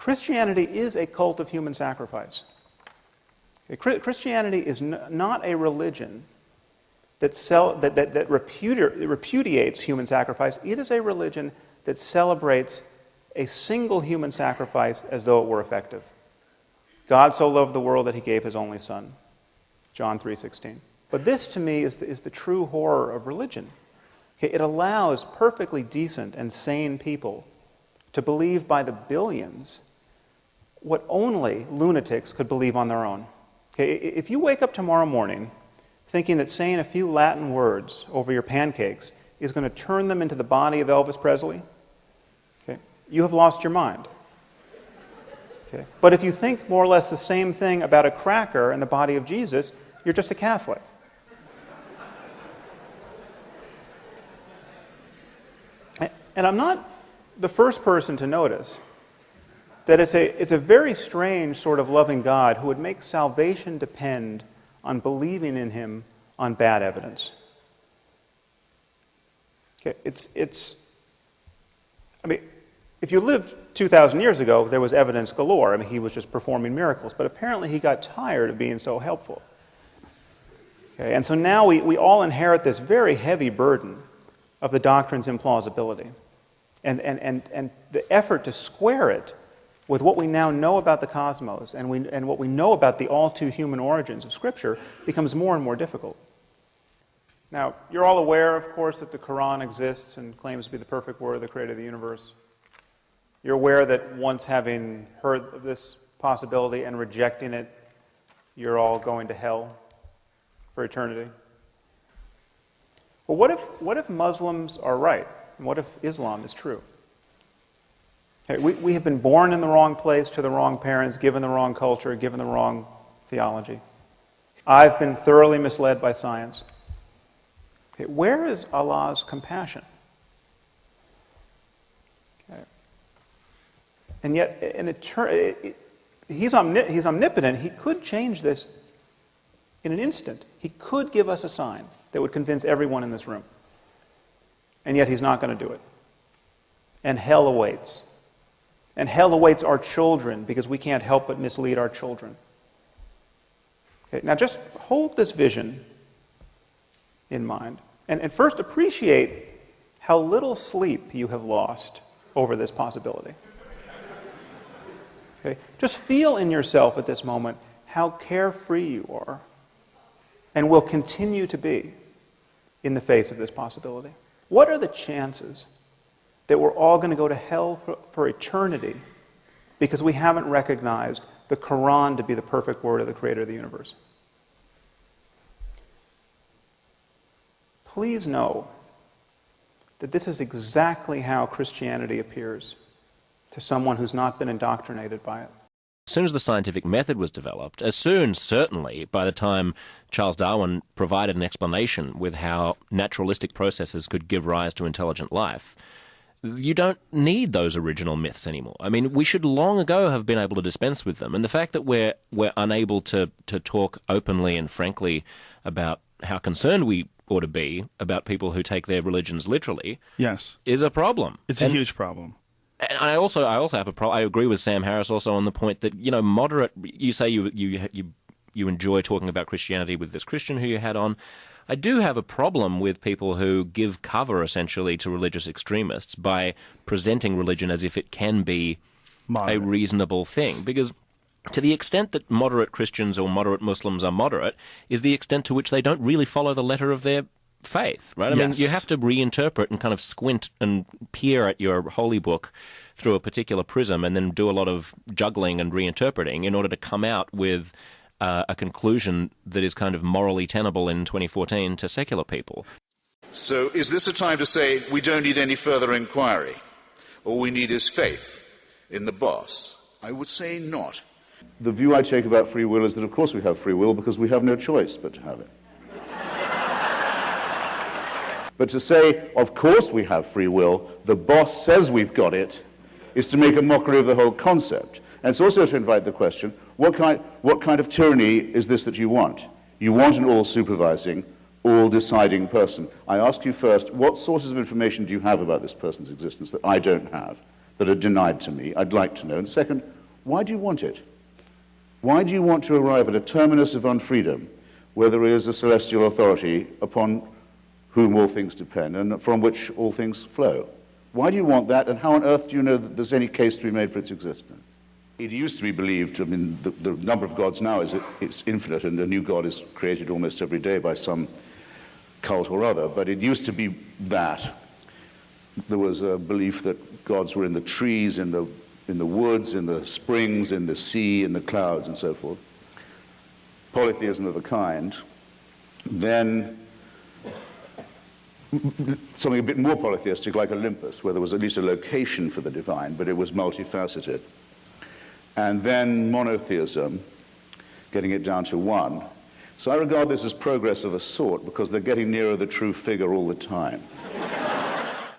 Christianity is a cult of human sacrifice. Christianity is not a religion that repudiates human sacrifice. It is a religion that celebrates a single human sacrifice as though it were effective. God so loved the world that he gave his only Son, John 3:16. But this, to me, is the true horror of religion. Okay, it allows perfectly decent and sane people to believe by the billions what only lunatics could believe on their own. Okay, if you wake up tomorrow morning thinking that saying a few Latin words over your pancakes is going to turn them into the body of Elvis Presley, okay, you have lost your mind. Okay? But if you think more or less the same thing about a cracker and the body of Jesus, you're just a Catholic. And I'm not the first person to notice that it's a very strange sort of loving God who would make salvation depend on believing in him on bad evidence. Okay, I mean, if you lived 2,000 years ago, there was evidence galore. I mean, he was just performing miracles. But apparently he got tired of being so helpful. Okay, and so now we all inherit this very heavy burden of the doctrine's implausibility. And the effort to square it with what we now know about the cosmos and what we know about the all-too-human origins of Scripture becomes more and more difficult. Now, you're all aware, of course, that the Quran exists and claims to be the perfect word of the creator of the universe. You're aware that once having heard of this possibility and rejecting it, you're all going to hell for eternity. Well, what if Muslims are right? And what if Islam is true? Okay, we have been born in the wrong place to the wrong parents, given the wrong culture, given the wrong theology. I've been thoroughly misled by science. Okay, where is Allah's compassion? Okay. And yet, he's omnipotent. He could change this in an instant. He could give us a sign that would convince everyone in this room. And yet he's not going to do it. And hell awaits. And hell awaits our children because we can't help but mislead our children. Okay, now just hold this vision in mind. And first appreciate how little sleep you have lost over this possibility. Okay? Just feel in yourself at this moment how carefree you are and will continue to be in the face of this possibility. What are the chances that we're all going to go to hell for eternity because we haven't recognized the Quran to be the perfect word of the creator of the universe? Please know that this is exactly how Christianity appears to someone who's not been indoctrinated by it. As soon as the scientific method was developed, as soon, certainly, by the time Charles Darwin provided an explanation with how naturalistic processes could give rise to intelligent life, you don't need those original myths anymore. I mean, we should long ago have been able to dispense with them. And the fact that we're unable to talk openly and frankly about how concerned we ought to be about people who take their religions literally, yes, is a problem. It's a huge problem. And I also have a problem. I agree with Sam Harris also on the point that, you know, moderate. You say you enjoy talking about Christianity with this Christian who you had on. I do have a problem with people who give cover essentially to religious extremists by presenting religion as if it can be moderate, a reasonable thing, because to the extent that moderate Christians or moderate Muslims are moderate is the extent to which they don't really follow the letter of their faith, right? I mean, you have to reinterpret and kind of squint and peer at your holy book through a particular prism and then do a lot of juggling and reinterpreting in order to come out with a conclusion that is kind of morally tenable in 2014 to secular people. So is this a time to say we don't need any further inquiry? All we need is faith in the boss? I would say not. The view I take about free will is that of course we have free will because we have no choice but to have it. But to say, of course we have free will, the boss says we've got it, is to make a mockery of the whole concept. And it's also to invite the question, what kind of tyranny is this that you want? You want an all-supervising, all-deciding person. I ask you first, what sources of information do you have about this person's existence that I don't have? that are denied to me? I'd like to know. And second, why do you want it? Why do you want to arrive at a terminus of unfreedom where there is a celestial authority upon whom all things depend and from which all things flow? Why do you want that, and how on earth do you know that there's any case to be made for its existence? It used to be believed, I mean, the number of gods now it's infinite, and a new god is created almost every day by some cult or other, but it used to be that there was a belief that gods were in the trees, in the woods, in the springs, in the sea, in the clouds, and so forth. Polytheism of a kind. Then something a bit more polytheistic like Olympus, where there was at least a location for the divine, but it was multifaceted. And then monotheism, getting it down to one. So I regard this as progress of a sort, because they're getting nearer the true figure all the time.